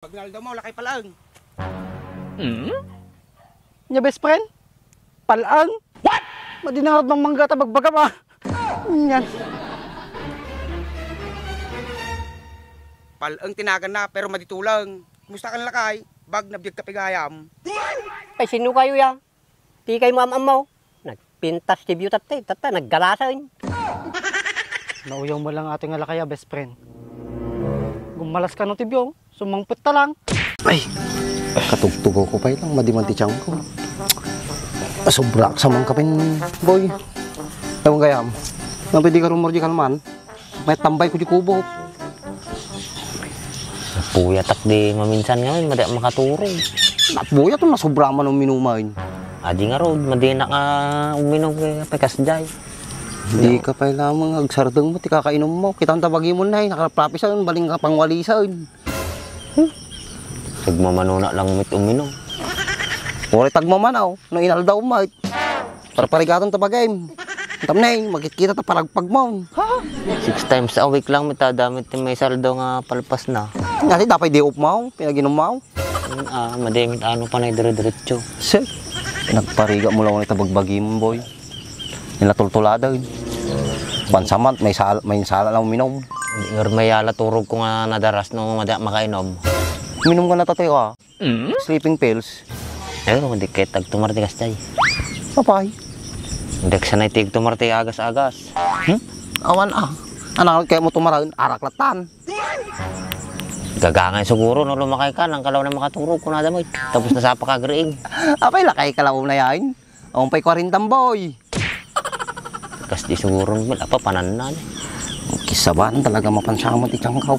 Pag naldo mo, laki palang. Nya best friend? Palaan? What? Madinarad ng mangga tabagbaga pa. Yan. Palang tinagan na pero maditulang. Kumusta ka lakay? Bag na biyag kapigayam. Ay, sino kayo ya? Di kayo mamam mo. Nagpintas tibyo tatay, naggalasan. Nauyaw mo lang ating alakaya best friend. Gumalas ka no tibyo, sumangpit ta lang. Ay, katugtugo ko pa ilang madimanti tiyang ko. Sobra sa mga kapin, boy. Ewan gayam, nang pwede ka rumor di kalman, may tambay ko di kubo. Puyatak di maminsan nga, madi makaturo. Nabuya to nasobra man ng minumain. Adi nga ro, madi na ka uminom kay Pekasjay. Hindi ka pa lamang agsardeng mo, ti kakainom mo. Kitang tabagi mo na nakaraprapisan, baling ka pangwalisan. Nagmamanuna lang mit uminom. Uri tagmamanaw, na inaldaw mo. Para parigatong tabagay. Tamnay, magkikita ta palagpag mo. 6 times a week lang mitadamit may saldo nga palpas na. Kasi dapat di up mo, pinaginom mo. Madi mit ano pa na dire-diretso. Sir, nagpariga mo lang ulit tabagbagi mo, boy. Nilatultulada. Pansamat, may sala lang uminom. May ala turog ko nga nadaras no makainom. Uminom ka na tatay ka. Sleeping pills. Ay, hindi kaya tagtumarte kasjay. Papay. Hindi ka sanay tigtumarte agas-agas. Awan Anak kaya mo tumaran, araklatan. Gagangay siguro no lumakay ka nang kalaw na makaturog ko na damoy. Tapos nasapa ka griing. Apay, lakay ka lang na yan. Umpay 40 boy. Kas di siguro wala pa pananan. Kisaban talaga mapansamot itiyangkaw.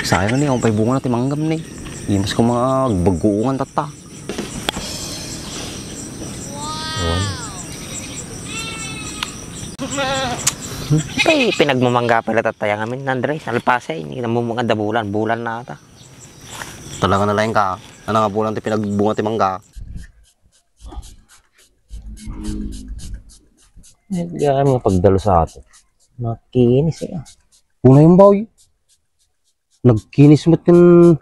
Sayang ni, umpay bunga natin manggam ni. Imas ko mga baguungan tata. Ay, pinagmamangga pala tatayang amin. Nandre, salpasay. Hindi namumungad na bulan. Bulan na ata. Talaga na lang ka. Ano nga bulan tayo pinagbunga tayo mangga. Hindi mo pagdalo sa ato. Makinis eh. Una yung boy. Nagkinis mo't yung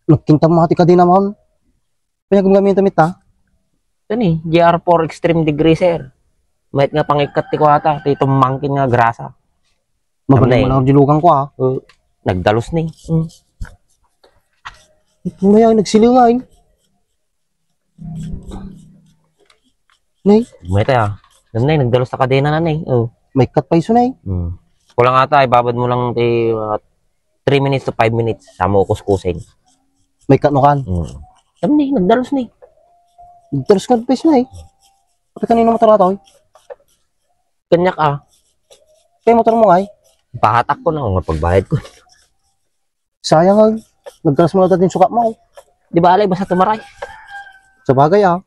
nagkintamati ka din naman. Pinagmagamin tamit ha. Ito ni, GR4 Extreme Degree sir. Mahit nga pangikat ti ko ata. Ito mangkin nga grasa. Mabalay mo lang ang dilugan ko ha. Nagdalos ni. Ito na yan, nagsiliw nga eh. Nay, Mahit ah. Nay, nagdalos na kadena na nay. may cut pa iso na eh. Kulang ata, ibabad mo lang 3 minutes to 5 minutes. Sama ko kuskusin. May cut no kan. Alam ni, nagdalos ni. Terus cut pa iso na eh. Kapag kanino motor ato eh. Kanyak ah. Kaya motor mo nga eh. Pahatak ko na kung pagbayad ko. Sayang nga. Nagkalas mo na natin sukat mo. Di ba alay, basta tumaray. Sa bagay ah.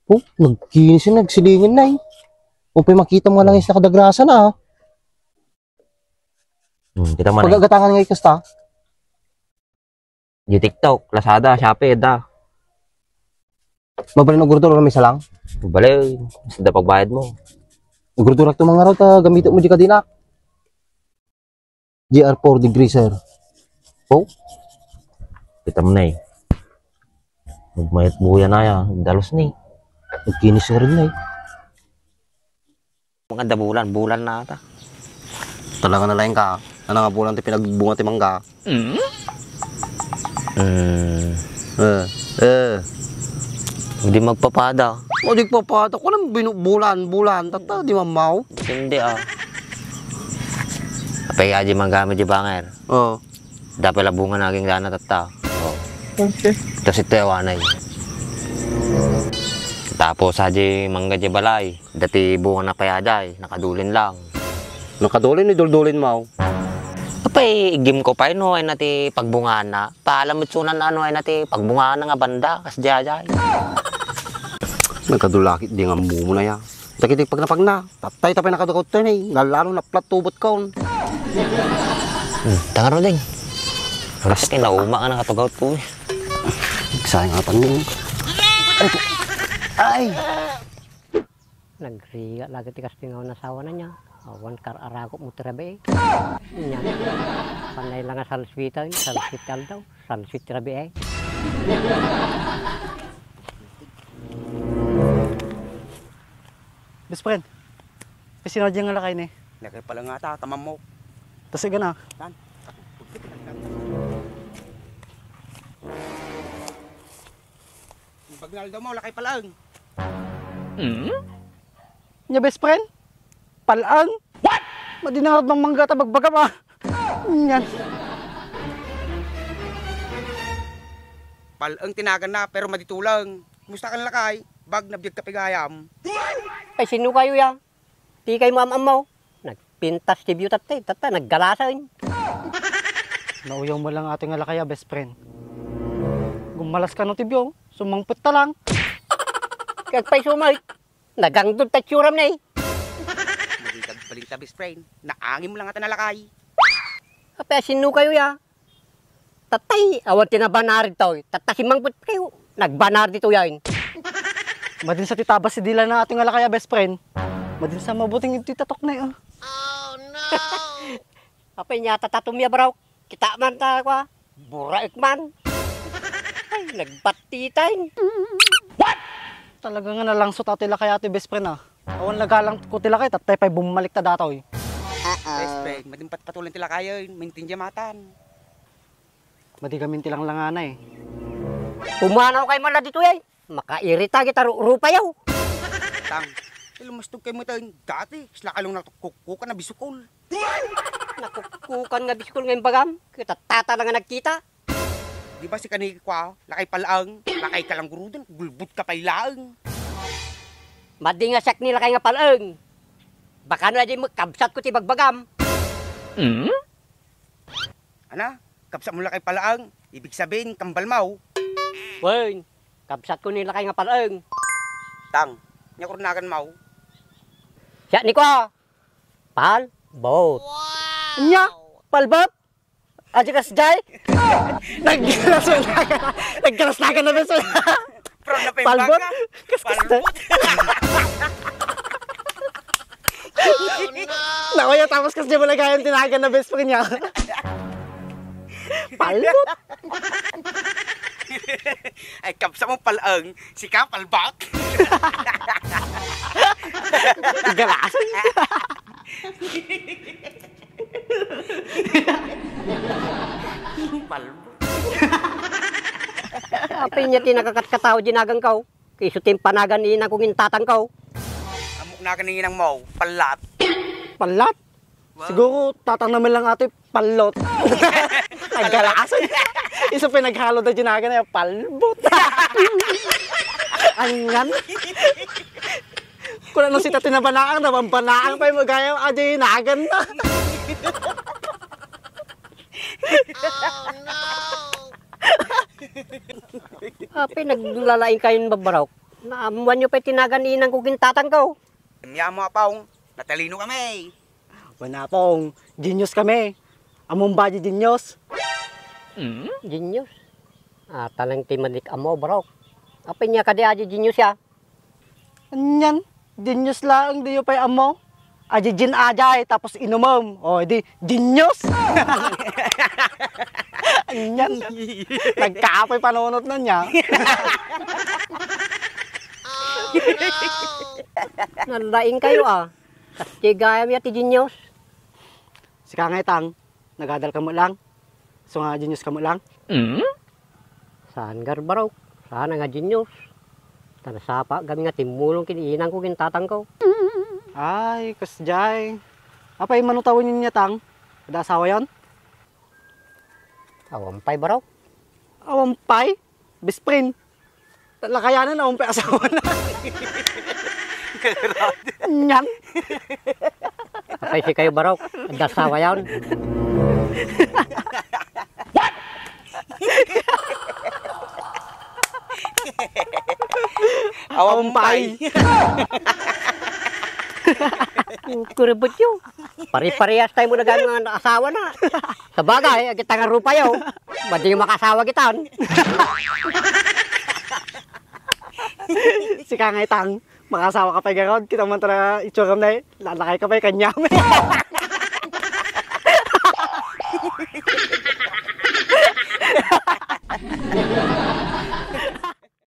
Oh, nagkinis yun, nagsilingin na eh. Kung pa makita mo lang yung nakadagrasa na ah. Kita man eh. Pagagatangan nga ikasta. Di TikTok, Lazada, Shopee, da. Mabalin ang gurdura na may salang. Balay, basta pagbayad mo. Gurdura ito mga raw ta gamitin mo di ka dinak. GR4 degree sir. Oh, Kita mo na eh. Magmayat buya na yan. Dalos na eh. nagkinis na rin na eh. Maganda bulan na ata. Talaga na lang ka. Ano nga bulan tayo pinagbunga tayo mangga. Hindi magpapada. O di pa pata ko lang bulan. Tata di mamaw. Hindi ah. Apay aji manggamit di banger. Oh. Dapat labungan naging dana tata. Okay. Tapos ito yawanay. Tapos aji mangga di balay. Dati bunga na payaday. Nakadulin lang. Nakadulin ni duldulin mo. Apay game ko pa no ay nati pagbungaan na. Paalam sunan ano ay nati pagbungaan na nga banda. Kas jajay. Nagkadulakit di nga mo na ya. Dakitig pag napag na. Tatay tapay nakadukot to eh. Lalo na plat tubot ko. Tangaro ding. Kasi kinauma ka nakatugaw po eh. Sayang nga tanong. Ay! Nagriga lagi tikas tingaw na sawa na niya. Awan kararako mo tirabe. Nya. Panay lang nga salswitan, salswital daw. Salswit tirabe. Best friend. Sinadya nga lakay ni. Lakay pala nga ta, tamam mo. Tapos na. Bagnal daw mo, lakay pala ang. Nya best friend? Palang? What? Madinangad mang mangga tabagbagam ah. Yan. Palang tinagan na, pero maditulang. Kumusta ka lakay? Bag na biyag kapigayam. Ay sino kayo ya? Di kayo mamamaw. Nagpintas si Beauty tata naggalasan. Nauyaw mo lang ating alakaya, best friend. Gumalas ka no tibyo, sumangpit ta lang. Kagpay sumay. Nagangdod tatsuram na eh. Magigag balita, best friend. Naangin mo lang ata nalakay. Kapaya sino kayo ya? Tatay, awan tinabanarid to. Tatasimang put kayo. Nagbanar dito yan. Madin sa titabas si Dila na ating alakaya, best friend. Madin sa mabuting ititatok na yun. Kapay niya tatatumya bro. Kita man ta kwa. Buraik man. Ay, nagbatitain. Talaga nga nalangsot ati lakay ati best friend ah. Awan lagalang ko tila kay tatay pa'y bumalik ta datoy. Best friend, madimpat patulan tila kayo. Maintindihan matan. Madigamin tilang langana eh. Pumanaw kay mala dito yan. Makairita kita rupa yaw. Tang, ilumastog kayo mo tayo. Dati, isla ka lang nakukuka na bisukol. Nakukukan nga biskol ngayon bagam. Kita tata lang nga nagkita. Di ba si kaniki kwa, lakay palaang, lakay ka lang gurudan, gulbut ka pa ilaang. Madi nga sak nila kay nga palang. Baka na di magkabsat ko ti bagbagam. Ana, kapsa mo lakay palaang, ibig sabihin, kambal mau. Wen, kabsat ko nila kay nga palang. Tang, nyakurnagan mau. Siya ni ko. Pal, bot. Nya, palbab. Ajikas jay. Nagkalas na ka na best friend. From na Palbot. Palbot. Nakuya tapos kasi mo lagayan tinagan na best friend niya. Palbot. Ay, kapsa mo palaang, si ka palbak. Galasan. Palbot. Apay niya tinakakatkataw dinagang kaw. Kiso timpanagan ni inang kong intatang kaw. Amok na kanina ng mau, palat. Palat. Siguro tatang naman lang ate palot. Nagkalasan. Isa pinaghalo na dinagan na palbot. Angan. Kung ano si tati na banaang, nabambanaang pa yung magayang adinagan na. Apay naglalaing kayo babaraw. Naamuan nyo pa tinagan ni inang kong intatang kaw. Miya mo apaw, natalino kami. Wala pong genius kami. Among body genius. Genius. Talang timanik amo baraw. Apay niya kadi aji genius ya. Anyan. Genius lang, di yung pa'y amo. Aji gin ajay, tapos inumom. O, di, genius. Anyan. Nagkaapoy panunot na niya. Nalaing kayo ah. Kasi gaya miya ti genius. Si Kangaytang, nagadal ka mo lang. So nga genius ka mo lang. Saan garbaraw? Saan nga genius? Tanasapa, kami nga timulong kiniinang ko kintatang ko. Ay, kasjay. Apay manutawin yun niya tang. Kada asawa yon? Awampay baraw. Awampay? Best friend. Lakayanan, awampay asawa na. Yan. Apay si kayo baraw. Dasawa yan. Awampay. Kuribot yun. Pari-parehas tayo mo na gano'n ng asawa na. Sa bagay, agit nga rupa yun. Madi yung makasawa kitan. Si Kangaytang, Makasawa ka pa gano'n, kita man talaga itsura na eh. Lalakay ka pa kanyam.